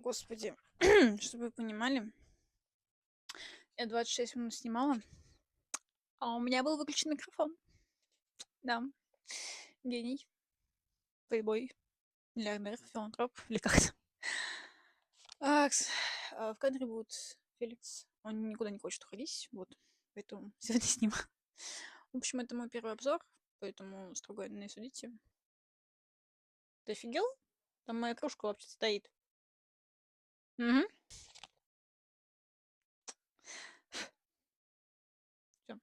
Господи, чтобы вы понимали, я 26 минут снимала, а у меня был выключен микрофон. Да, гений, плейбой, миллиардер, филантроп, или как-то. В кадре будет Феликс. Он никуда не хочет уходить, вот. Поэтому сегодня с ним. В общем, это мой первый обзор, поэтому строго не судите. Ты офигел? Там моя кружка вообще стоит. Угу. Всё.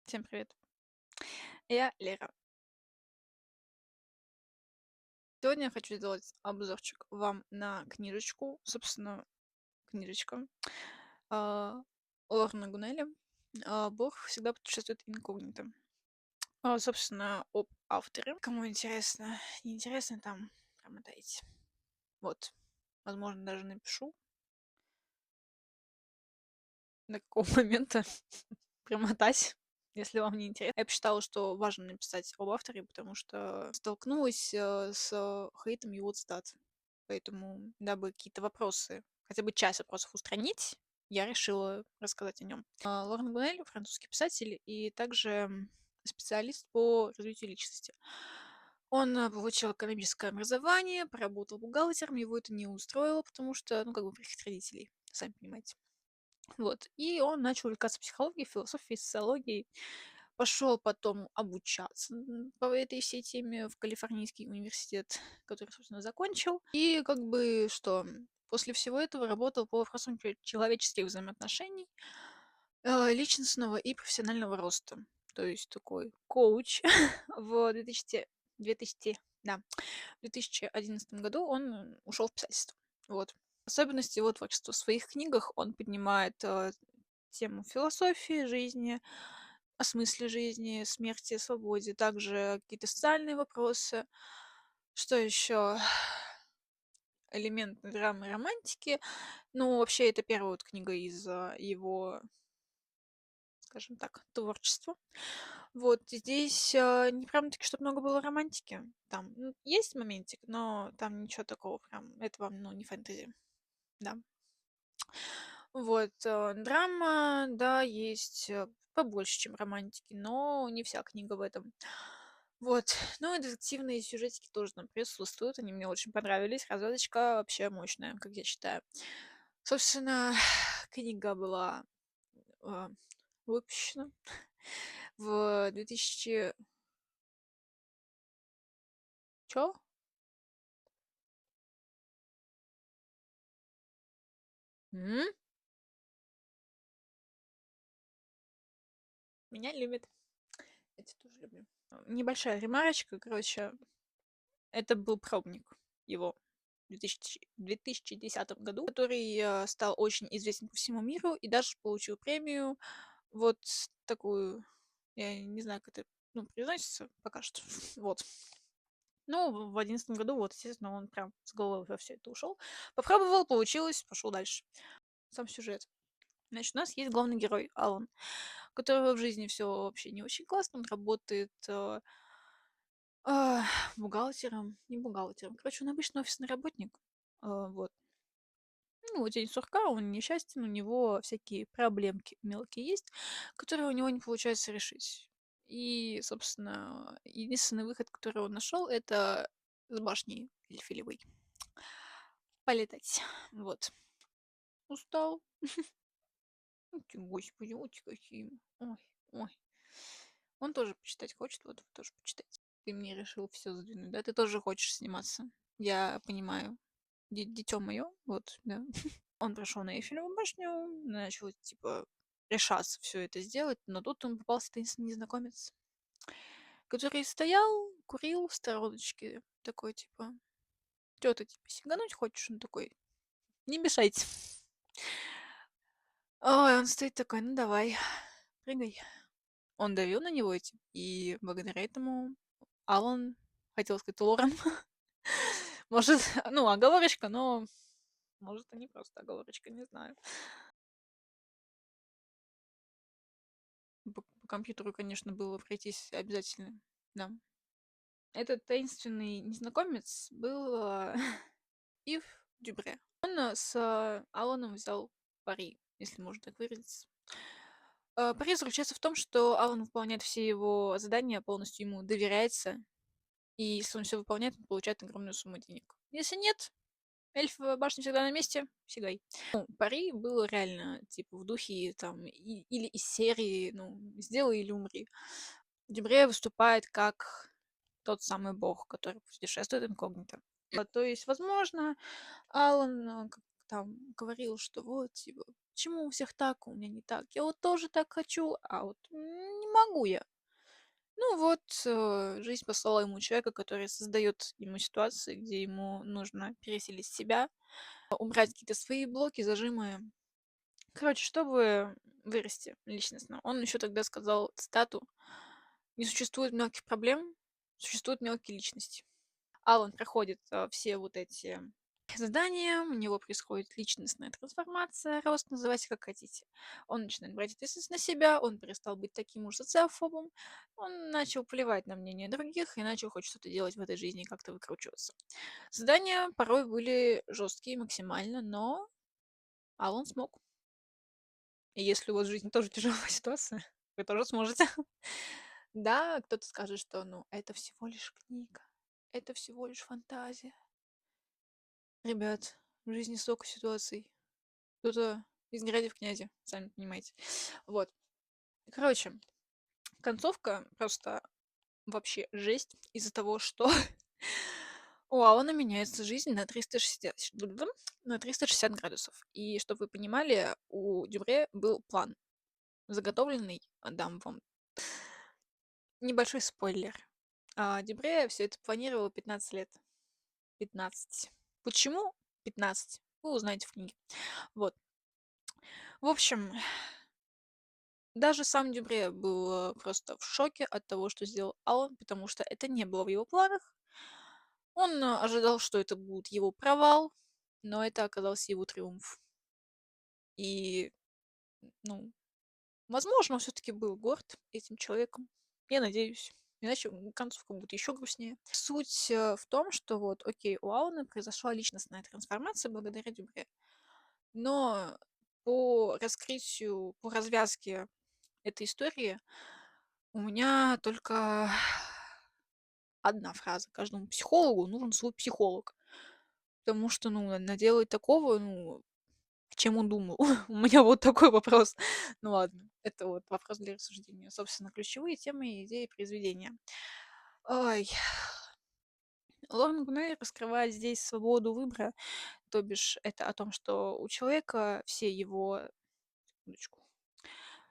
Всем привет. Я Лера. Сегодня я хочу сделать обзорчик вам на книжечку, собственно, книжечка Лорна Гунелли «Бог всегда путешествует инкогнито». Собственно, об авторе. Кому интересно, неинтересно, там промотайте. Вот. Возможно, даже напишу, до какого момента промотать, если вам не интересно. Я посчитала, что важно написать об авторе, потому что столкнулась с хейтом его цитат. Поэтому, дабы какие-то вопросы, хотя бы часть вопросов устранить, я решила рассказать о нем. Лорен Гунель — французский писатель и также специалист по развитию личности. Он получил экономическое образование, поработал бухгалтером, его это не устроило, потому что, ну, как бы, прихоть родителей, сами понимаете. Вот. И он начал увлекаться психологией, философией, социологией. Пошел потом обучаться по этой всей теме в Калифорнийский университет, который, собственно, закончил. И как бы что, после всего этого работал по вопросам человеческих взаимоотношений, личностного и профессионального роста. То есть такой коуч. В 2000, да, в 2011 году он ушел в писательство. Вот. Особенность его творчества. В своих книгах он поднимает тему философии жизни, о смысле жизни, смерти, свободе, также какие-то социальные вопросы. Что еще? Элемент драмы и романтики. Ну, вообще, это первая вот книга из его, скажем так, творчества. Вот здесь не прям таки, чтобы много было романтики. Там есть моментик, но там ничего такого прям. Это вам, ну, не фэнтези. Да. Вот, драма, да, есть побольше, чем романтики, но не вся книга в этом. Вот. Ну и детективные сюжетики тоже там присутствуют. Они мне очень понравились. Развязочка вообще мощная, как я считаю. Собственно, книга была а, выпущена в 2000... Чё? М? Меня любят. Я тебя тоже люблю. Небольшая ремарочка, короче. Это был пробник его в 2010 году, который стал очень известен по всему миру и даже получил премию вот такую, я не знаю, как это, ну, произносится пока что. Вот. Ну, в 2011 году, вот, естественно, он прям с головы во все это ушел. Попробовал, получилось, пошел дальше. Сам сюжет. Значит, у нас есть главный герой Алан, у которого в жизни все вообще не очень классно. Он работает а, бухгалтером, не бухгалтером. Короче, он обычный офисный работник. Вот. Ну, день сурка, он несчастен, у него всякие проблемки мелкие есть, которые у него не получается решить. И, собственно, единственный выход, который он нашел, это с башни Эльфилевой полетать. Вот. Устал. Господи, вот какие. Ой, ой. Он тоже почитать хочет, вот вы тоже почитайте. Ты мне решил все сдвинуть, да? Ты тоже хочешь сниматься. Я понимаю. Дитё мое, вот, да. Он прошел на Эйфелеву башню, начал, типа, решаться все это сделать, но тут ему попался таинственный незнакомец, который стоял, курил в стороночке, такой, типа, чё ты, типа, сигануть хочешь? Он такой, не мешайте. Ой, он стоит такой, ну давай, прыгай. Он давил на него этим, и благодаря этому Алан, хотел сказать Лорен, может, ну, оговорочка, но может и не просто оговорочка, не знаю. По компьютеру, конечно, было пройтись обязательно, да. Этот таинственный незнакомец был Ив Дюбре. Он с Аланом взял пари, если можно так выразиться. Пари заключается в том, что Алан выполняет все его задания, полностью ему доверяется, и если он все выполняет, он получает огромную сумму денег. Если нет, эльфовая башня всегда на месте, сигай. Ну, пари было реально, типа, в духе, там, или из серии, ну, сделай или умри. Дюбре выступает как тот самый бог, который путешествует инкогнито. То есть, возможно, Алан как там говорил, что вот, типа, почему у всех так, у меня не так? Я вот тоже так хочу, а вот не могу я. Ну вот, жизнь послала ему человека, который создает ему ситуации, где ему нужно переселить себя, убрать какие-то свои блоки, зажимы. Короче, чтобы вырасти личностно. Он еще тогда сказал цитату: «Не существует мелких проблем, существуют мелкие личности». Алан проходит все вот эти задания, у него происходит личностная трансформация, рост, называйте как хотите. Он начинает брать ответственность на себя, он перестал быть таким уж социофобом, он начал плевать на мнение других и начал хоть что-то делать в этой жизни, как-то выкручиваться. Задания порой были жесткие максимально, но Алан смог. И если у вас в жизни тоже тяжелая ситуация, вы тоже сможете. Да, кто-то скажет, что ну это всего лишь книга, это всего лишь фантазия. Ребят, в жизни столько ситуаций. Кто-то из грязи в князи, сами понимаете. Вот. Короче, концовка просто вообще жесть из-за того, что у Алана меняется жизнь на 360, на 360 градусов. И чтобы вы понимали, у Дюбре был план, заготовленный, дам вам небольшой спойлер. Дюбре все это планировал 15 лет. 15. Почему 15? Вы узнаете в книге. Вот. В общем, даже сам Дюбре был просто в шоке от того, что сделал Алан, потому что это не было в его планах. Он ожидал, что это будет его провал, но это оказался его триумф. И, ну, возможно, он все-таки был горд этим человеком. Я надеюсь. Иначе концовка будет еще грустнее. Суть в том, что вот, окей, у Алана произошла личностная трансформация благодаря Дюбре. Но по раскрытию, по развязке этой истории у меня только одна фраза. Каждому психологу нужен свой психолог. Потому что, ну, наделать такого, ну, чем он думал? У меня вот такой вопрос. Ну ладно, это вот вопрос для рассуждения. Собственно, ключевые темы и идеи произведения. Ой. Лорн Гуней раскрывает здесь свободу выбора, то бишь это о том, что у человека все его... Секундочку.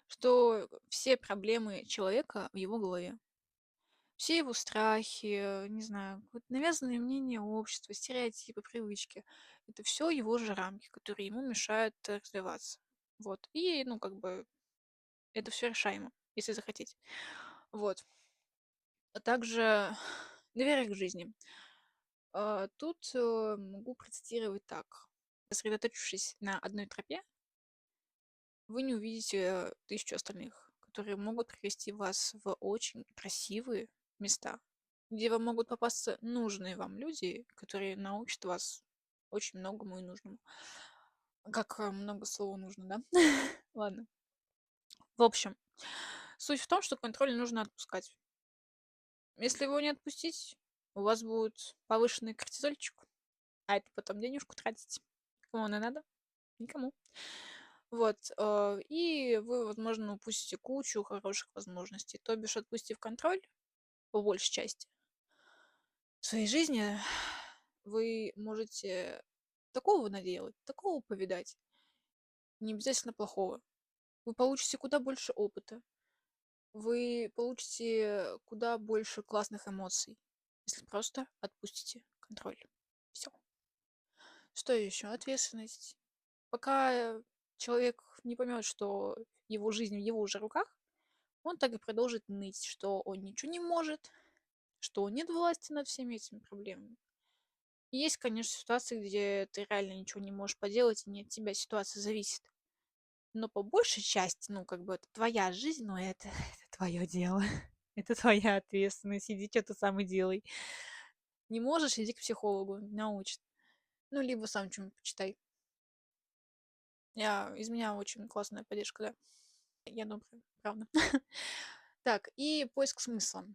Что все проблемы человека в его голове. Все его страхи, не знаю, какое-то навязанное мнение общества, стереотипы, привычки. Это все его же рамки, которые ему мешают развиваться. Вот. И, ну, как бы, это все решаемо, если захотеть. Вот. А также доверие к жизни. Тут могу процитировать так. Сосредоточившись на одной тропе, вы не увидите тысячу остальных, которые могут привести вас в очень красивые места, где вам могут попасться нужные вам люди, которые научат вас очень многому и нужному. Как много слова нужно, да? Ладно. В общем, суть в том, что контроль нужно отпускать. Если его не отпустить, у вас будет повышенный кортизольчик, а это потом денежку тратить. Кому оно надо? Никому. Вот, и вы, возможно, упустите кучу хороших возможностей. То бишь, отпустив контроль, по большей части, в своей жизни, вы можете такого наделать, такого повидать, не обязательно плохого. Вы получите куда больше опыта, вы получите куда больше классных эмоций, если просто отпустите контроль. Все. Что еще? Ответственность. Пока человек не поймет, что его жизнь в его же руках, он так и продолжит ныть, что он ничего не может, что нет власти над всеми этими проблемами. И есть, конечно, ситуации, где ты реально ничего не можешь поделать, и не от тебя ситуация зависит. Но по большей части, ну, как бы это твоя жизнь, но это твое дело. Это твоя ответственность. Иди, что ты сам и делай. Не можешь, иди к психологу, научит. Ну, либо сам что-нибудь почитай. Из меня очень классная поддержка, да. Я добрая, правда. Так, и поиск смысла.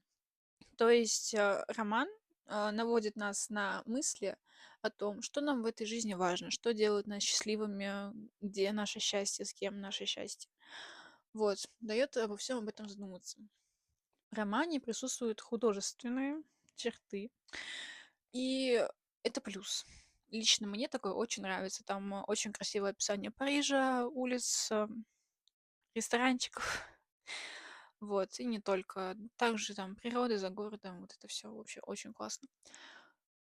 То есть роман наводит нас на мысли о том, что нам в этой жизни важно, что делает нас счастливыми, где наше счастье, с кем наше счастье. Вот, дает обо всем об этом задуматься. В романе присутствуют художественные черты, и это плюс. Лично мне такое очень нравится. Там очень красивое описание Парижа, улиц, ресторанчиков. Вот, и не только. Также там природа за городом, вот это все вообще очень классно.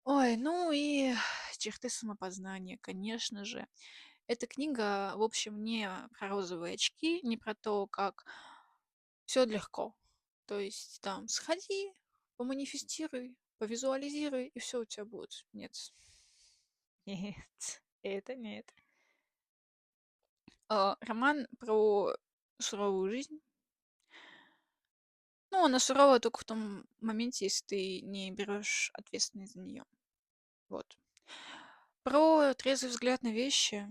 Ой, ну и черты самопознания, конечно же. Эта книга, в общем, не про розовые очки, не про то, как все легко. То есть там сходи, поманифестируй, повизуализируй, и все у тебя будет. Нет. Нет, это нет. Роман про суровую жизнь. Ну, она сурова только в том моменте, если ты не берешь ответственность за нее. Вот. Про трезвый взгляд на вещи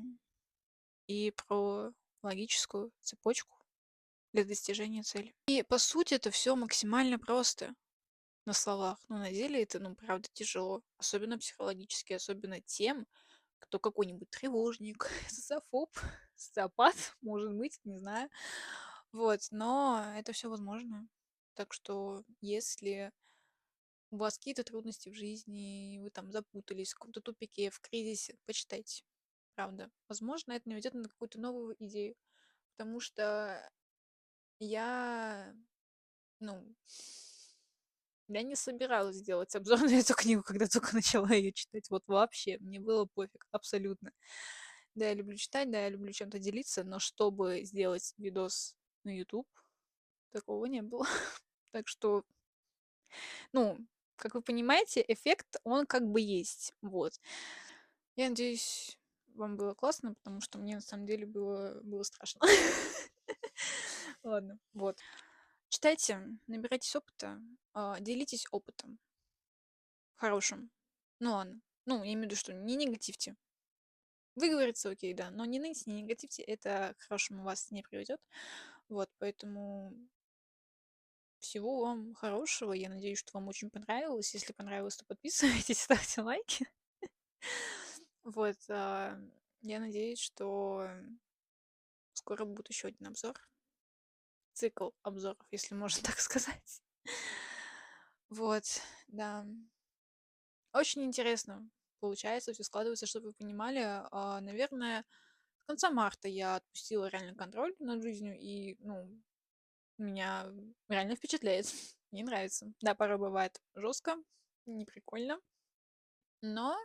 и про логическую цепочку для достижения цели. И по сути это все максимально просто на словах, но на деле это, ну, правда тяжело, особенно психологически, особенно тем, кто какой-нибудь тревожник, социофоб, социопат, может быть, не знаю. Вот, но это все возможно. Так что, если у вас какие-то трудности в жизни, вы там запутались в каком-то тупике, в кризисе, почитайте. Правда. Возможно, это наведет на какую-то новую идею. Потому что я, ну, я не собиралась делать обзор на эту книгу, когда только начала ее читать. Вот вообще, мне было пофиг, абсолютно. Да, я люблю читать, да, я люблю чем-то делиться, но чтобы сделать видос на YouTube, такого не было. Так что, ну, как вы понимаете, эффект, он как бы есть. Вот. Я надеюсь, вам было классно, потому что мне на самом деле было страшно. Ладно, вот. Читайте, набирайтесь опыта, делитесь опытом хорошим. Ну ладно. Ну, я имею в виду, что не негативьте. Выговориться окей, да, но не ныть, не негативьте, это к хорошему вас не приведет. Вот, поэтому всего вам хорошего. Я надеюсь, что вам очень понравилось. Если понравилось, то подписывайтесь, ставьте лайки. Вот, я надеюсь, что скоро будет еще один обзор. Цикл обзоров, если можно так сказать. Вот, да. Очень интересно получается, все складывается, чтобы вы понимали. Наверное, с конца марта я отпустила реально контроль над жизнью, и, ну, меня реально впечатляет. Мне нравится. Да, порой бывает жестко, не прикольно, но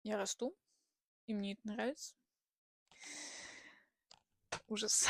я расту, и мне это нравится. Ужас.